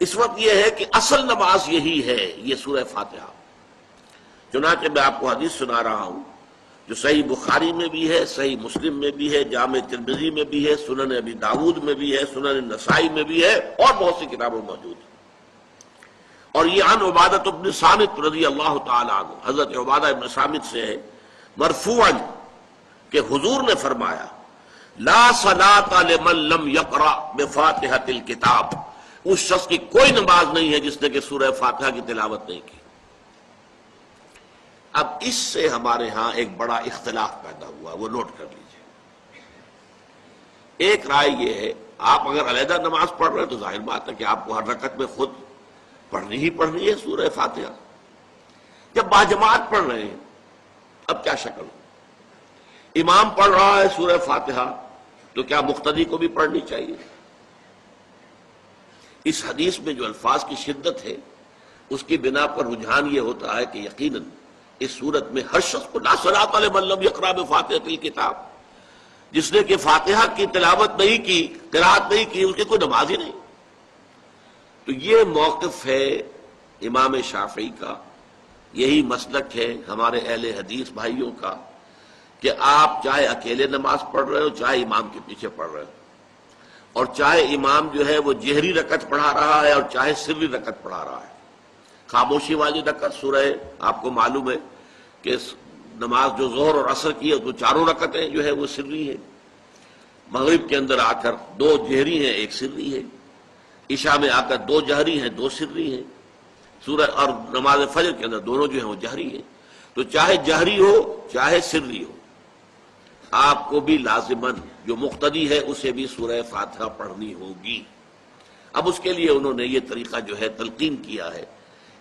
اس وقت یہ ہے کہ اصل نماز یہی ہے، یہ سورہ فاتحہ۔ چنانچہ میں آپ کو حدیث سنا رہا ہوں جو صحیح بخاری میں بھی ہے، صحیح مسلم میں بھی ہے، جامع ترمذی میں بھی ہے، سنن ابی داود میں بھی ہے، سنن نسائی میں بھی ہے، اور بہت سی کتابوں میں موجود ہے۔ اور یہ عن عبادہ بن صامت رضی اللہ تعالی عنہ، حضرت عبادہ بن صامت سے ہے مرفوعا کہ حضور نے فرمایا لا صلاۃ لمن لم یقرأ بفاتحۃ الکتاب، اس شخص کی کوئی نماز نہیں ہے جس نے کہ سورہ فاتحہ کی تلاوت نہیں کی۔ اب اس سے ہمارے ہاں ایک بڑا اختلاف پیدا ہوا، وہ نوٹ کر لیجئے۔ ایک رائے یہ ہے آپ اگر علیحدہ نماز پڑھ رہے ہیں تو ظاہر بات ہے کہ آپ کو ہر رکعت میں خود پڑھنی ہی پڑھنی ہے سورہ فاتحہ۔ جب باجماعت پڑھ رہے ہیں اب کیا شکل ہو؟ امام پڑھ رہا ہے سورہ فاتحہ تو کیا مقتدی کو بھی پڑھنی چاہیے؟ اس حدیث میں جو الفاظ کی شدت ہے اس کی بنا پر رجحان یہ ہوتا ہے کہ یقیناً اس صورت میں ہر شخص کو لا صلاۃ لمن لم یقرأ بفاتحۃ الکتاب، جس نے کہ فاتحہ کی تلاوت نہیں کی، قرأت نہیں کی، اس کی کوئی نماز ہی نہیں۔ تو یہ موقف ہے امام شافعی کا، یہی مسلک ہے ہمارے اہل حدیث بھائیوں کا کہ آپ چاہے اکیلے نماز پڑھ رہے ہو، چاہے امام کے پیچھے پڑھ رہے ہو، اور چاہے امام جو ہے وہ جہری رکعت پڑھا رہا ہے اور چاہے سری رکعت پڑھا رہا ہے۔ خاموشی والی رکعت سورہ آپ کو معلوم ہے کہ نماز جو ظہر اور عصر کی ہے تو چاروں رکعتیں جو ہے وہ سری ہے، مغرب کے اندر آ کر دو جہری ہیں ایک سری ہے، عشاء میں آ کر دو جہری ہیں دو سری ہیں، سورہ اور نماز فجر کے اندر دونوں جو ہیں وہ جہری ہیں۔ تو چاہے جہری ہو چاہے سری ہو آپ کو بھی لازماً جو مقتدی ہے اسے بھی سورہ فاتحہ پڑھنی ہوگی۔ اب اس کے لیے انہوں نے یہ طریقہ جو ہے تلقین کیا ہے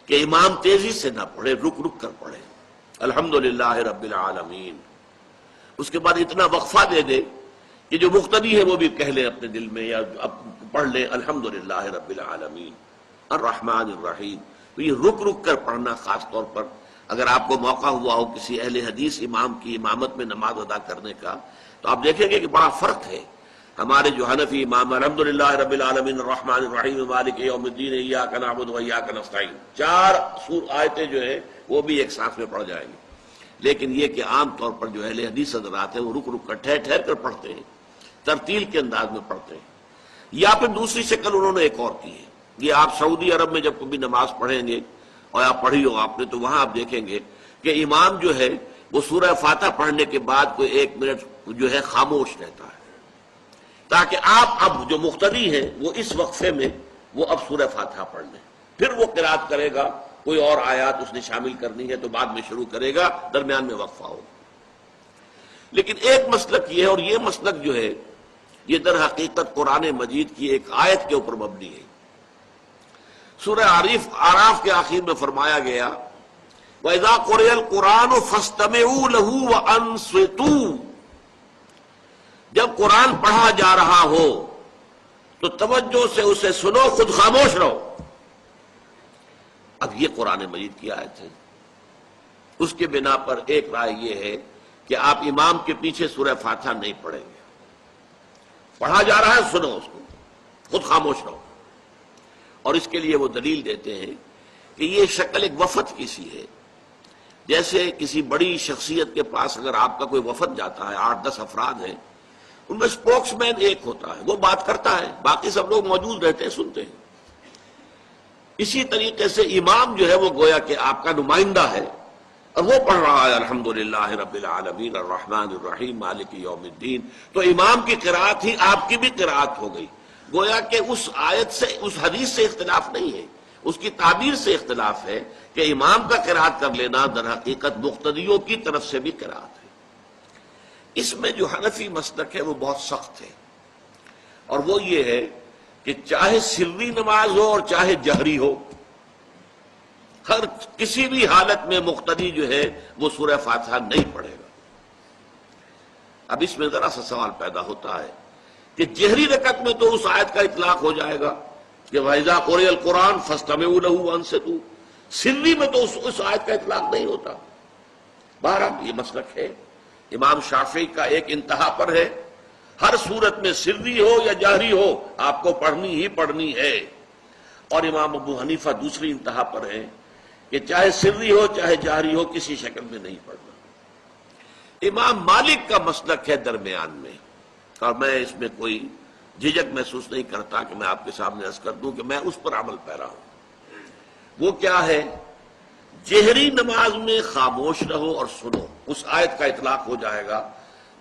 کہ امام تیزی سے نہ پڑھے، رک رک کر پڑھے الحمدللہ رب العالمین، اس کے بعد اتنا وقفہ دے دے کہ جو مقتدی ہے وہ بھی کہہ لے اپنے دل میں یا پڑھ لے الحمدللہ رب العالمین الرحمن الرحیم۔ تو یہ رک رک کر پڑھنا، خاص طور پر اگر آپ کو موقع ہوا ہو کسی اہل حدیث امام کی امامت میں نماز ادا کرنے کا تو آپ دیکھیں گے کہ بڑا فرق ہے۔ ہمارے جو حنفی امام الحمدللہ رب العالمین الرحمن الرحیم مالک یوم الدین ایاک نعبد و ایاک نستعین، چار آیتیں جو ہیں وہ بھی ایک ساتھ میں پڑھ جائیں گے، لیکن یہ کہ عام طور پر جو اہل حدیث حضرات ہیں وہ رک رک کر ٹھہر ٹھہر کر پڑھتے ہیں، ترتیل کے انداز میں پڑھتے ہیں۔ یا پھر دوسری شکل انہوں نے ایک اور کی ہے، یہ آپ سعودی عرب میں جب کبھی نماز پڑھیں گے اور آپ پڑھی ہو آپ نے تو وہاں آپ دیکھیں گے کہ امام جو ہے وہ سورہ فاتحہ پڑھنے کے بعد کوئی 1 منٹ جو ہے خاموش رہتا ہے تاکہ آپ اب جو مقتدی ہیں وہ اس وقفے میں وہ اب سورہ فاتحہ پڑھ لیں، پھر وہ قرات کرے گا، کوئی اور آیات اس نے شامل کرنی ہے تو بعد میں شروع کرے گا، درمیان میں وقفہ ہوگا۔ لیکن ایک مسلک یہ ہے، اور یہ مسلک جو ہے یہ در حقیقت قرآن مجید کی ایک آیت کے اوپر مبنی ہے۔ سورہ اعراف کے آخر میں فرمایا گیا وَإِذَا قُرِئَ الْقُرْآنُ فَاسْتَمِعُوا لَهُ وَأَنصِتُوا، جب قرآن پڑھا جا رہا ہو تو توجہ سے اسے سنو، خود خاموش رہو۔ اب یہ قرآن مجید کی آیت ہے، اس کے بنا پر ایک رائے یہ ہے کہ آپ امام کے پیچھے سورہ فاتحہ نہیں پڑھیں گے، پڑھا جا رہا ہے سنو اس کو، خود خاموش رہو۔ اور اس کے لیے وہ دلیل دیتے ہیں کہ یہ شکل ایک وفد کی سی ہے، جیسے کسی بڑی شخصیت کے پاس اگر آپ کا کوئی وفد جاتا ہے، 8-10 افراد ہیں، ان میں اسپوکس مین ایک ہوتا ہے، وہ بات کرتا ہے، باقی سب لوگ موجود رہتے ہیں، سنتے ہیں۔ اسی طریقے سے امام جو ہے وہ گویا کہ آپ کا نمائندہ ہے اور وہ پڑھ رہا ہے الحمدللہ رب العالمین الرحمن الرحیم مالک یوم الدین، تو امام کی قرات ہی آپ کی بھی قرات ہو گئی۔ گویا کہ اس آیت سے، اس حدیث سے اختلاف نہیں ہے، اس کی تعبیر سے اختلاف ہے کہ امام کا قرات کر لینا در حقیقت مقتدیوں کی طرف سے بھی قرات ہے۔ اس میں جو حنفی مسلک ہے وہ بہت سخت ہے، اور وہ یہ ہے کہ چاہے سری نماز ہو اور چاہے جہری ہو، ہر کسی بھی حالت میں مقتدی جو ہے وہ سورہ فاتحہ نہیں پڑھے گا۔ اب اس میں ذرا سا سوال پیدا ہوتا ہے کہ جہری رکعت میں تو اس آیت کا اطلاق ہو جائے گا کہ وَإِذَا قُرِئَ الْقُرْآنُ فَاسْتَمِعُوا لَهُ وَأَنصِتُوا، سری میں تو اس آیت کا اطلاق نہیں ہوتا۔ بہرحال یہ مسلک ہے امام شافعی کا، ایک انتہا پر ہے، ہر صورت میں سری ہو یا جہری ہو آپ کو پڑھنی ہی پڑھنی ہے۔ اور امام ابو حنیفہ دوسری انتہا پر ہیں کہ چاہے سری ہو چاہے جہری ہو کسی شکل میں نہیں پڑھنا۔ امام مالک کا مسلک ہے درمیان میں، اور میں اس میں کوئی جھجک محسوس نہیں کرتا کہ میں آپ کے سامنے عرض کر دوں کہ میں اس پر عمل پیرا ہوں۔ وہ کیا ہے؟ جہری نماز میں خاموش رہو اور سنو۔ اس آیت کا اطلاق ہو جائے گا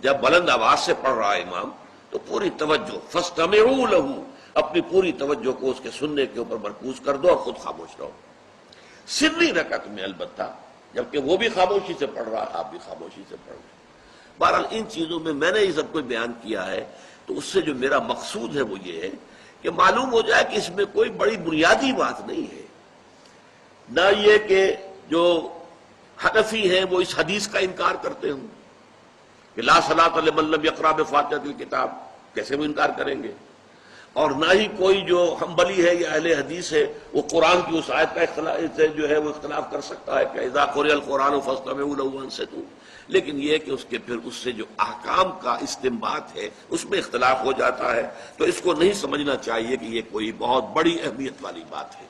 جب بلند آواز سے پڑھ رہا ہے امام تو پوری توجہ، فاستمعوا لہ، اپنی پوری توجہ کو اس کے سننے کے اوپر مرکوز کر دو اور خود خاموش رہو۔ سری رکعت میں البتہ جبکہ وہ بھی خاموشی سے پڑھ رہا ہے، آپ بھی خاموشی سے پڑھ رہے ہیں۔ بہرحال ان چیزوں میں میں نے یہ سب کچھ بیان کیا ہے تو اس سے جو میرا مقصود ہے وہ یہ ہے کہ معلوم ہو جائے کہ اس میں کوئی بڑی بنیادی بات نہیں ہے، نہ یہ کہ جو حنفی ہیں وہ اس حدیث کا انکار کرتے ہوں کہ لا صلاۃ لمن لم یقرأ بفاتحۃ الکتاب، کیسے وہ انکار کریں گے، اور نہ ہی کوئی جو حنبلی ہے یا اہل حدیث ہے وہ قرآن کی اس آیت کا اختلاف سے جو ہے وہ اختلاف کر سکتا ہے کہ اذا قرئ القرآن فاستمعوا لہ وانصتوا، لیکن یہ کہ اس کے پھر اس سے جو احکام کا استنباط ہے اس میں اختلاف ہو جاتا ہے، تو اس کو نہیں سمجھنا چاہیے کہ یہ کوئی بہت بڑی اہمیت والی بات ہے۔